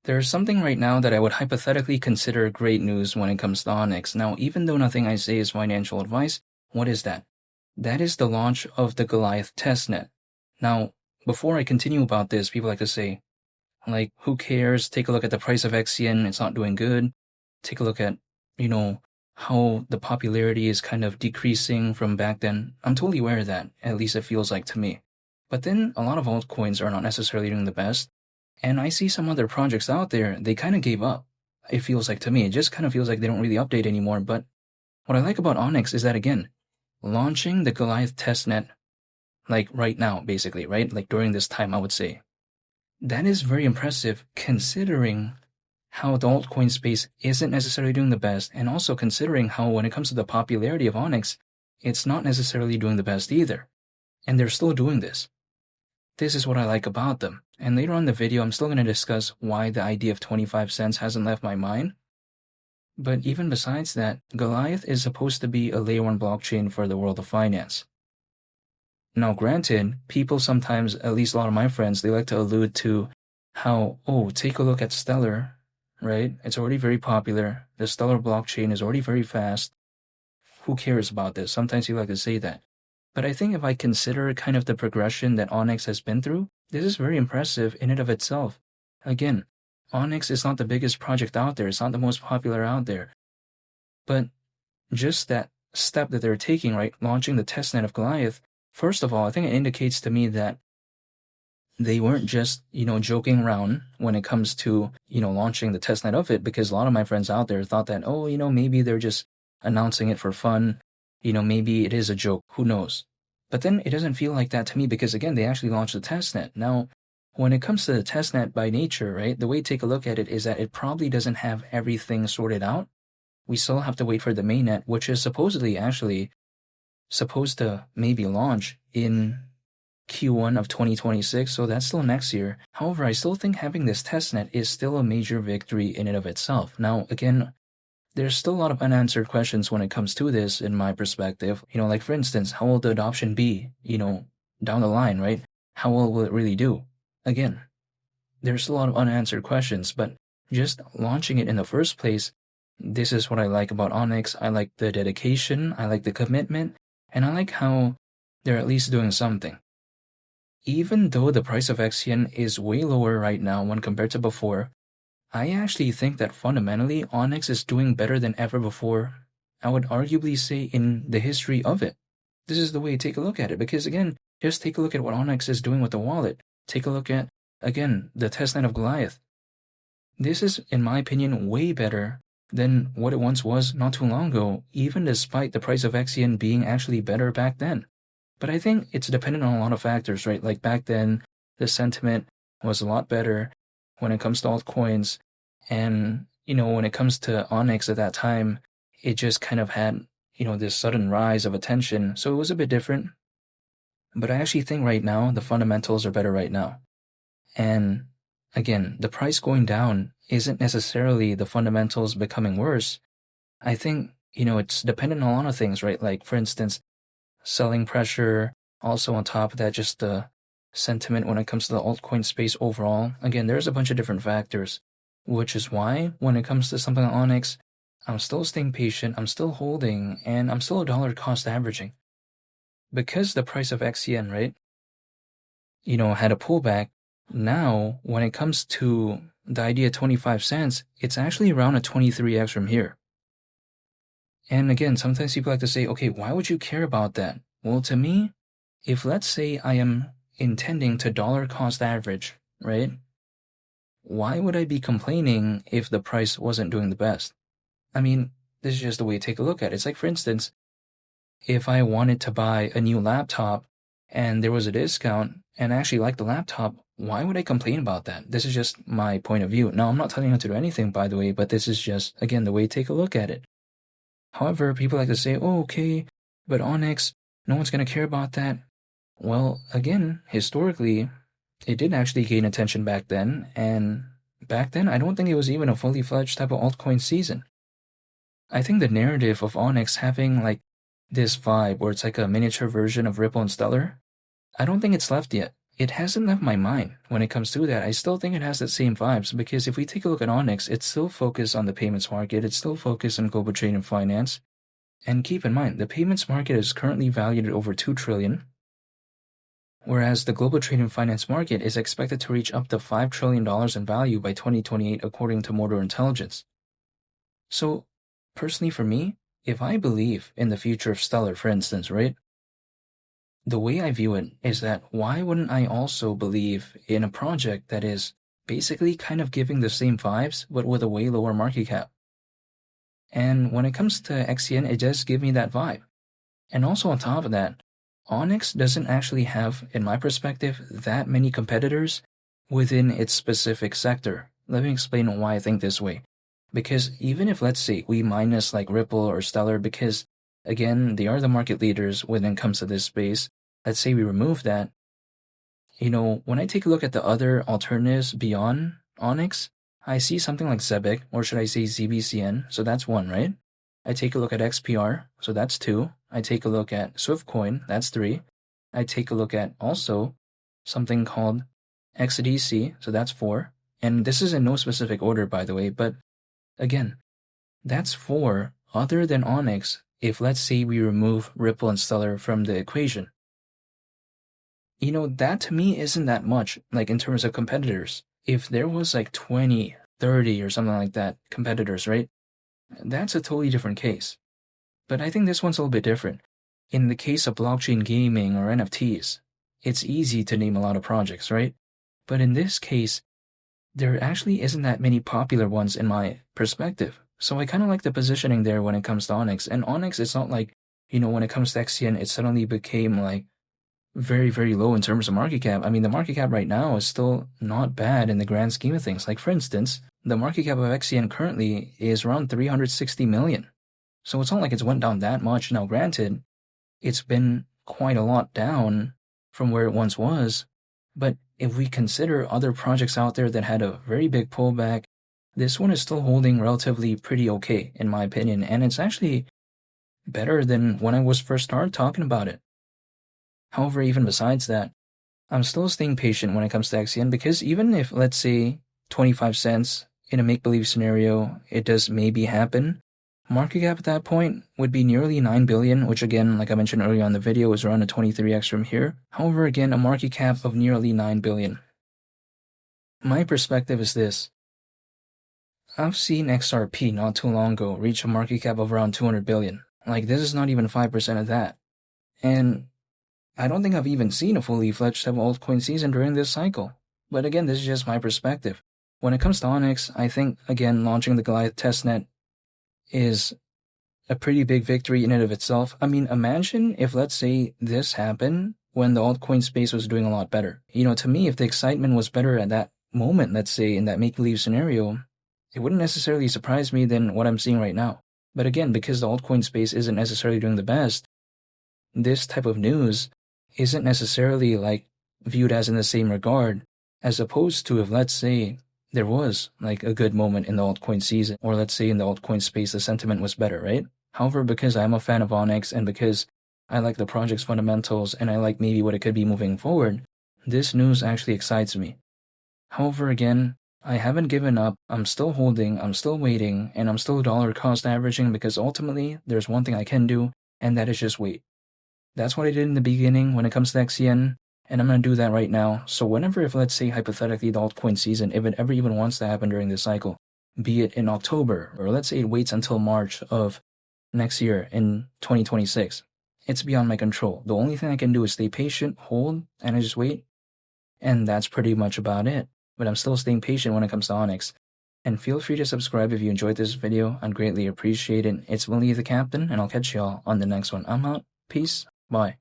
There's something right now that I would hypothetically consider great news when it comes to Onyx. Now, even though nothing I say is financial advice, what is that? That is the launch of the Goliath testnet. Now, before I continue about this, people like to say, like, who cares? Take a look at the price of XCN, it's not doing good. Take a look at, how the popularity is kind of decreasing from back then. I'm totally aware of that, at least it feels like to me. But then a lot of altcoins are not necessarily doing the best. And I see some other projects out there, they kind of gave up. It feels like to me. It just kind of feels like they don't really update anymore. But what I like about Onyx is that, again, launching the Goliath testnet, like right now, basically, right? Like during this time, I would say. That is very impressive considering how the altcoin space isn't necessarily doing the best, and also considering how when it comes to the popularity of Onyx, it's not necessarily doing the best either. And they're still doing this. This is what I like about them. And later on in the video, I'm still going to discuss why the idea of 25 cents hasn't left my mind. But even besides that, Goliath is supposed to be a layer 1 blockchain for the world of finance. Now, granted, people sometimes, at least a lot of my friends, they like to allude to how, oh, take a look at Stellar, right? It's already very popular. The Stellar blockchain is already very fast. Who cares about this? Sometimes you like to say that. But I think if I consider kind of the progression that Onyx has been through, this is very impressive in and of itself. Again, Onyx is not the biggest project out there. It's not the most popular out there. But just that step that they're taking, right, launching the testnet of Goliath, first of all, I think it indicates to me that they weren't just, joking around when it comes to, launching the testnet of it, because a lot of my friends out there thought that, oh, maybe they're just announcing it for fun. Maybe it is a joke. Who knows? But then it doesn't feel like that to me because, again, they actually launched the testnet. Now, when it comes to the testnet by nature, right, the way to take a look at it is that it probably doesn't have everything sorted out. We still have to wait for the mainnet, which is supposedly actually supposed to maybe launch in Q1 of 2026, so that's still next year. However, I still think having this testnet is still a major victory in and of itself. Now, again, there's still a lot of unanswered questions when it comes to this in my perspective. Like for instance, how will the adoption be, down the line, right? How well will it really do? Again, there's still a lot of unanswered questions, but just launching it in the first place, this is what I like about Onyx. I like the dedication, I like the commitment, and I like how they're at least doing something. Even though the price of XCN is way lower right now when compared to before, I actually think that fundamentally Onyx is doing better than ever before. I would arguably say in the history of it. This is the way to take a look at it, because again, just take a look at what Onyx is doing with the wallet. Take a look at, again, the testnet of Goliath. This is, in my opinion, way better than what it once was not too long ago, even despite the price of XCN being actually better back then. But I think it's dependent on a lot of factors, right? Like back then, the sentiment was a lot better when it comes to altcoins. And, when it comes to Onyx at that time, it just kind of had, this sudden rise of attention. So it was a bit different. But I actually think right now, the fundamentals are better right now. And again, the price going down isn't necessarily the fundamentals becoming worse. I think, it's dependent on a lot of things, right? Like, for instance, selling pressure, also on top of that, just the sentiment when it comes to the altcoin space overall. Again, there's a bunch of different factors, which is why when it comes to something like Onyx, I'm still staying patient, I'm still holding, and I'm still dollar cost averaging. Because the price of XCN, right, had a pullback, now when it comes to the idea of 25 cents, it's actually around a 23x from here. And again, sometimes people like to say, okay, why would you care about that? Well, to me, if let's say I am intending to dollar cost average, right? Why would I be complaining if the price wasn't doing the best? I mean, this is just the way to take a look at it. It's like, for instance, if I wanted to buy a new laptop and there was a discount and I actually liked the laptop, why would I complain about that? This is just my point of view. Now, I'm not telling you to do anything, by the way, but this is just, again, the way to take a look at it. However, people like to say, oh, okay, but Onyx, no one's going to care about that. Well, again, historically, it did actually gain attention back then, and back then, I don't think it was even a fully fledged type of altcoin season. I think the narrative of Onyx having like this vibe where it's like a miniature version of Ripple and Stellar, I don't think it's left yet. it hasn't left my mind when it comes to that. I still think it has the same vibes, because if we take a look at Onyx, it's still focused on the payments market, it's still focused on global trade and finance. And keep in mind, the payments market is currently valued at over $2 trillion, whereas the global trade and finance market is expected to reach up to $5 trillion in value by 2028, according to Motor Intelligence. So, personally for me, if I believe in the future of Stellar, for instance, right? The way I view it is that why wouldn't I also believe in a project that is basically kind of giving the same vibes, but with a way lower market cap? And when it comes to XCN, it does give me that vibe. And also on top of that, Onyx doesn't actually have, in my perspective, that many competitors within its specific sector. Let me explain why I think this way. Because even if, let's say, we minus like Ripple or Stellar, because again, they are the market leaders when it comes to this space, let's say we remove that, when I take a look at the other alternatives beyond Onyx, I see something like Zebic, or should I say ZBCN, so that's one, right? I take a look at XPR, so that's two. I take a look at Swiftcoin, that's three. I take a look at also something called XDC, so that's four. And this is in no specific order, by the way, but again, that's four other than Onyx if, let's say, we remove Ripple and Stellar from the equation. That to me isn't that much, like in terms of competitors. If there was like 20, 30 or something like that competitors, right? That's a totally different case. But I think this one's a little bit different. In the case of blockchain gaming or NFTs, it's easy to name a lot of projects, right? But in this case, there actually isn't that many popular ones in my perspective. So I kind of like the positioning there when it comes to Onyx. And Onyx, it's not like, when it comes to XCN, it suddenly became like very, very low in terms of market cap. I mean, the market cap right now is still not bad in the grand scheme of things. Like, for instance, the market cap of XCN currently is around 360 million. So it's not like it's went down that much. Now, granted, it's been quite a lot down from where it once was. But if we consider other projects out there that had a very big pullback, this one is still holding relatively pretty okay, in my opinion. And it's actually better than when I was first started talking about it. However, even besides that, I'm still staying patient when it comes to XCN, because even if, let's say, 25 cents in a make-believe scenario, it does maybe happen, market cap at that point would be nearly 9 billion, which again, like I mentioned earlier on the video, is around a 23x from here. However, again, a market cap of nearly 9 billion. My perspective is this. I've seen XRP not too long ago reach a market cap of around 200 billion. Like, this is not even 5% of that. And I don't think I've even seen a fully fledged type of altcoin season during this cycle. But again, this is just my perspective. When it comes to Onyx, I think, again, launching the Goliath testnet is a pretty big victory in and of itself. I mean, imagine if, let's say, this happened when the altcoin space was doing a lot better. To me, if the excitement was better at that moment, let's say, in that make-believe scenario, it wouldn't necessarily surprise me than what I'm seeing right now. But again, because the altcoin space isn't necessarily doing the best, this type of news isn't necessarily like viewed as in the same regard, as opposed to if, let's say, there was like a good moment in the altcoin season, or let's say in the altcoin space the sentiment was better, right? However, because I'm a fan of Onyx and because I like the project's fundamentals and I like maybe what it could be moving forward, this news actually excites me. However, again, I haven't given up. I'm still holding, I'm still waiting, and I'm still dollar cost averaging, because ultimately there's one thing I can do, and that is just wait. That's what I did in the beginning when it comes to XCN, and I'm going to do that right now. So whenever, if let's say hypothetically the altcoin season, if it ever even wants to happen during this cycle, be it in October, or let's say it waits until March of next year in 2026, it's beyond my control. The only thing I can do is stay patient, hold, and I just wait. And that's pretty much about it. But I'm still staying patient when it comes to Onyx. And feel free to subscribe if you enjoyed this video. I'd greatly appreciate it. It's Willie the Captain, and I'll catch y'all on the next one. I'm out. Peace. Bye.